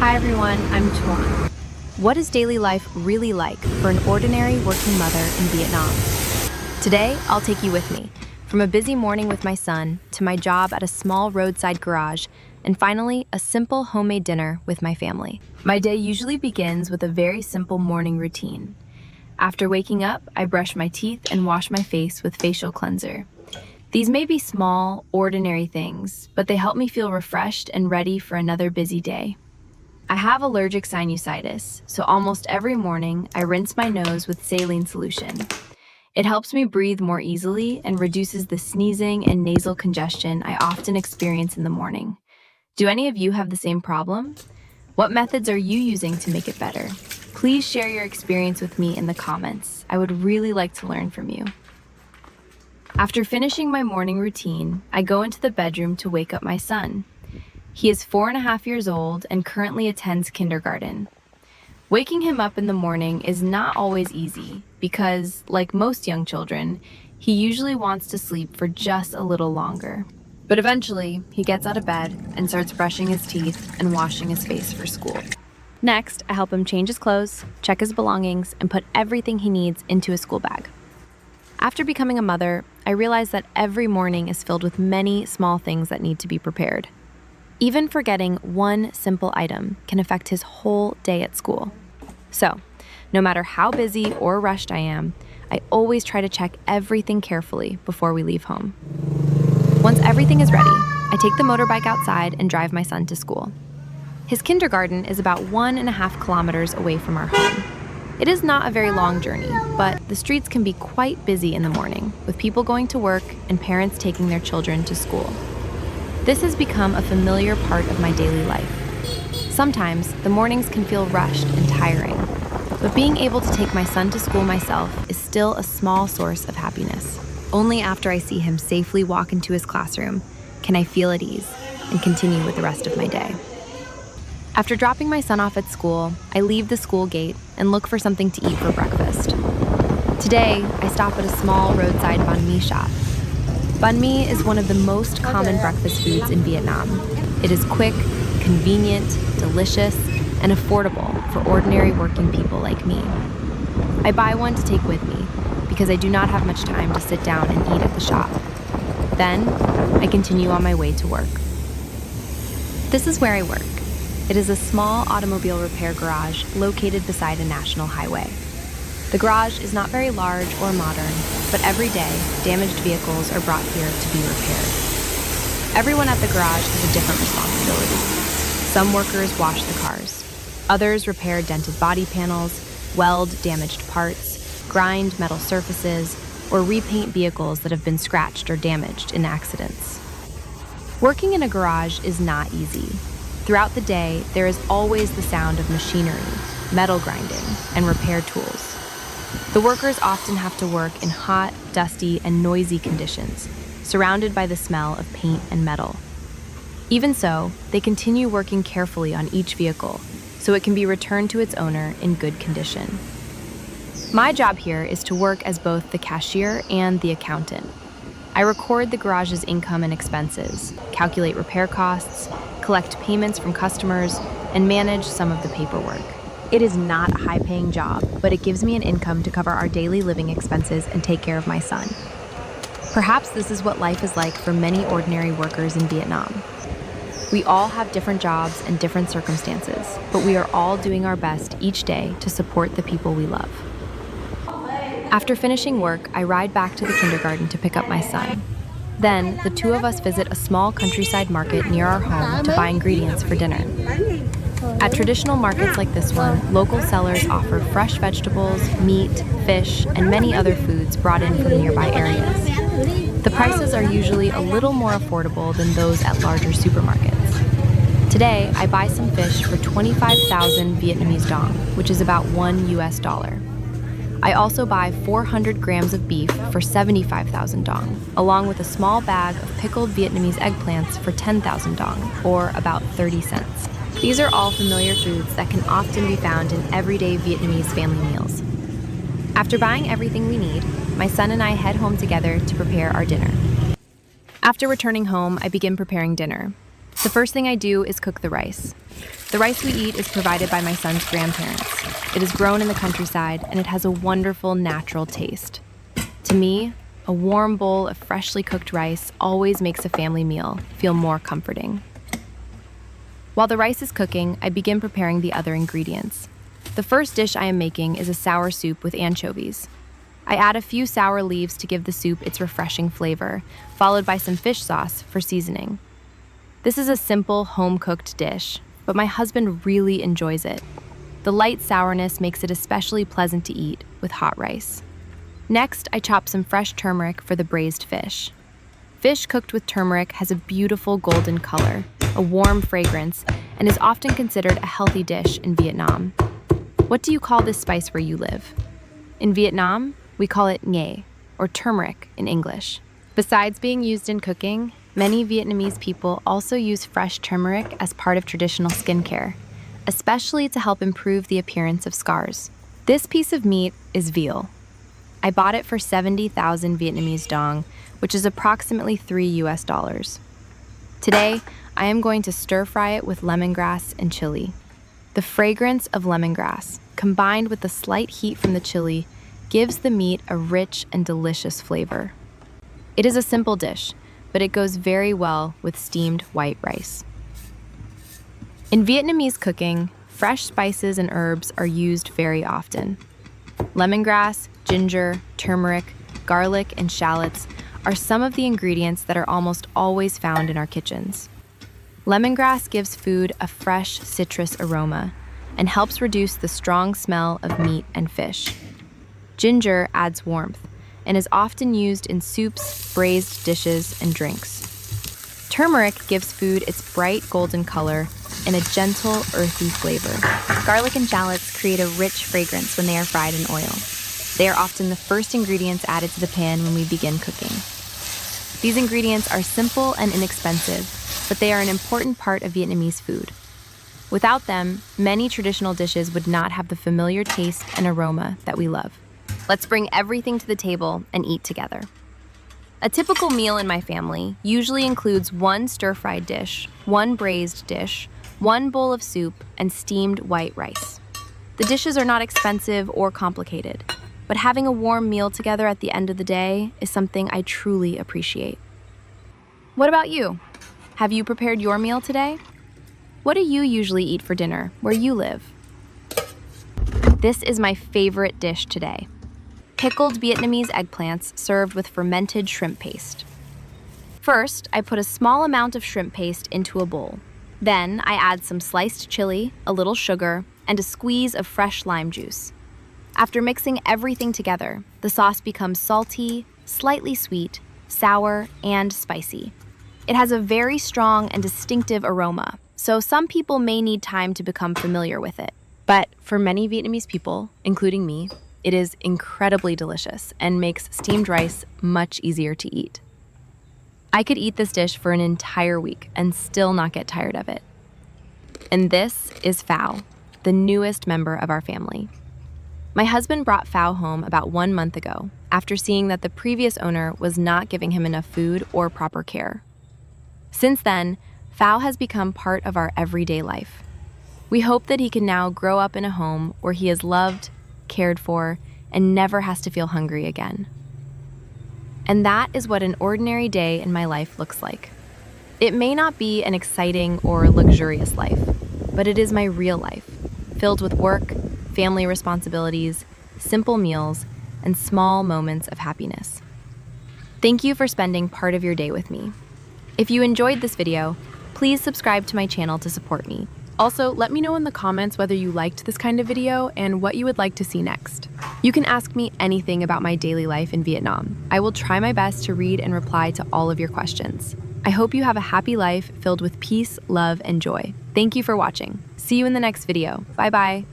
Hi everyone, I'm Thuong. What is daily life really like for an ordinary working mother in Vietnam? Today, I'll take you with me, from a busy morning with my son to my job at a small roadside garage, and finally, a simple homemade dinner with my family. My day usually begins with a very simple morning routine. After waking up, I brush my teeth and wash my face with facial cleanser. These may be small, ordinary things, but they help me feel refreshed and ready for another busy day. I have allergic sinusitis, so almost every morning I rinse my nose with saline solution. It helps me breathe more easily and reduces the sneezing and nasal congestion I often experience in the morning. Do any of you have the same problem? What methods are you using to make it better? Please share your experience with me in the comments. I would really like to learn from you. After finishing my morning routine, I go into the bedroom to wake up my son. He is 4.5 years old and currently attends kindergarten. Waking him up in the morning is not always easy because, like most young children, he usually wants to sleep for just a little longer. But eventually, he gets out of bed and starts brushing his teeth and washing his face for school. Next, I help him change his clothes, check his belongings, and put everything he needs into his school bag. After becoming a mother, I realize that every morning is filled with many small things that need to be prepared. Even forgetting one simple item can affect his whole day at school. So, no matter how busy or rushed I am, I always try to check everything carefully before we leave home. Once everything is ready, I take the motorbike outside and drive my son to school. His kindergarten is about 1.5 kilometers away from our home. It is not a very long journey, but the streets can be quite busy in the morning, with people going to work and parents taking their children to school. This has become a familiar part of my daily life. Sometimes, the mornings can feel rushed and tiring, but being able to take my son to school myself is still a small source of happiness. Only after I see him safely walk into his classroom can I feel at ease and continue with the rest of my day. After dropping my son off at school, I leave the school gate and look for something to eat for breakfast. Today, I stop at a small roadside banh mi shop. Banh mi is one of the most common breakfast foods in Vietnam. It is quick, convenient, delicious, and affordable for ordinary working people like me. I buy one to take with me because I do not have much time to sit down and eat at the shop. Then, I continue on my way to work. This is where I work. It is a small automobile repair garage located beside a national highway. The garage is not very large or modern, but every day, damaged vehicles are brought here to be repaired. Everyone at the garage has a different responsibility. Some workers wash the cars. Others repair dented body panels, weld damaged parts, grind metal surfaces, or repaint vehicles that have been scratched or damaged in accidents. Working in a garage is not easy. Throughout the day, there is always the sound of machinery, metal grinding, and repair tools. The workers often have to work in hot, dusty, and noisy conditions, surrounded by the smell of paint and metal. Even so, they continue working carefully on each vehicle, so it can be returned to its owner in good condition. My job here is to work as both the cashier and the accountant. I record the garage's income and expenses, calculate repair costs, collect payments from customers, and manage some of the paperwork. It is not a high-paying job, but it gives me an income to cover our daily living expenses and take care of my son. Perhaps this is what life is like for many ordinary workers in Vietnam. We all have different jobs and different circumstances, but we are all doing our best each day to support the people we love. After finishing work, I ride back to the kindergarten to pick up my son. Then, the two of us visit a small countryside market near our home to buy ingredients for dinner. At traditional markets like this one, local sellers offer fresh vegetables, meat, fish, and many other foods brought in from nearby areas. The prices are usually a little more affordable than those at larger supermarkets. Today, I buy some fish for 25,000 Vietnamese dong, which is about $1. I also buy 400 grams of beef for 75,000 dong, along with a small bag of pickled Vietnamese eggplants for 10,000 dong, or about 30 cents. These are all familiar foods that can often be found in everyday Vietnamese family meals. After buying everything we need, my son and I head home together to prepare our dinner. After returning home, I begin preparing dinner. The first thing I do is cook the rice. The rice we eat is provided by my son's grandparents. It is grown in the countryside, and it has a wonderful natural taste. To me, a warm bowl of freshly cooked rice always makes a family meal feel more comforting. While the rice is cooking, I begin preparing the other ingredients. The first dish I am making is a sour soup with anchovies. I add a few sour leaves to give the soup its refreshing flavor, followed by some fish sauce for seasoning. This is a simple, home-cooked dish, but my husband really enjoys it. The light sourness makes it especially pleasant to eat with hot rice. Next, I chop some fresh turmeric for the braised fish. Fish cooked with turmeric has a beautiful golden color, a warm fragrance, and is often considered a healthy dish in Vietnam. What do you call this spice where you live? In Vietnam, we call it nghe, or turmeric in English. Besides being used in cooking, many Vietnamese people also use fresh turmeric as part of traditional skincare, especially to help improve the appearance of scars. This piece of meat is veal. I bought it for 70,000 Vietnamese dong, which is approximately $3. Today, I am going to stir fry it with lemongrass and chili. The fragrance of lemongrass, combined with the slight heat from the chili, gives the meat a rich and delicious flavor. It is a simple dish, but it goes very well with steamed white rice. In Vietnamese cooking, fresh spices and herbs are used very often. Lemongrass, ginger, turmeric, garlic, and shallots are some of the ingredients that are almost always found in our kitchens. Lemongrass gives food a fresh citrus aroma and helps reduce the strong smell of meat and fish. Ginger adds warmth and is often used in soups, braised dishes, and drinks. Turmeric gives food its bright golden color and a gentle, earthy flavor. Garlic and shallots create a rich fragrance when they are fried in oil. They are often the first ingredients added to the pan when we begin cooking. These ingredients are simple and inexpensive, but they are an important part of Vietnamese food. Without them, many traditional dishes would not have the familiar taste and aroma that we love. Let's bring everything to the table and eat together. A typical meal in my family usually includes one stir-fried dish, one braised dish, one bowl of soup, and steamed white rice. The dishes are not expensive or complicated, but having a warm meal together at the end of the day is something I truly appreciate. What about you? Have you prepared your meal today? What do you usually eat for dinner where you live? This is my favorite dish today. Pickled Vietnamese eggplants served with fermented shrimp paste. First, I put a small amount of shrimp paste into a bowl. Then, I add some sliced chili, a little sugar, and a squeeze of fresh lime juice. After mixing everything together, the sauce becomes salty, slightly sweet, sour, and spicy. It has a very strong and distinctive aroma, so some people may need time to become familiar with it. But for many Vietnamese people, including me, it is incredibly delicious and makes steamed rice much easier to eat. I could eat this dish for an entire week and still not get tired of it. And this is Phao, the newest member of our family. My husband brought Phao home about 1 month ago after seeing that the previous owner was not giving him enough food or proper care. Since then, Phao has become part of our everyday life. We hope that he can now grow up in a home where he is loved, cared for, and never has to feel hungry again. And that is what an ordinary day in my life looks like. It may not be an exciting or luxurious life, but it is my real life, filled with work, family responsibilities, simple meals, and small moments of happiness. Thank you for spending part of your day with me. If you enjoyed this video, please subscribe to my channel to support me. Also, let me know in the comments whether you liked this kind of video and what you would like to see next. You can ask me anything about my daily life in Vietnam. I will try my best to read and reply to all of your questions. I hope you have a happy life filled with peace, love, and joy. Thank you for watching. See you in the next video. Bye-bye.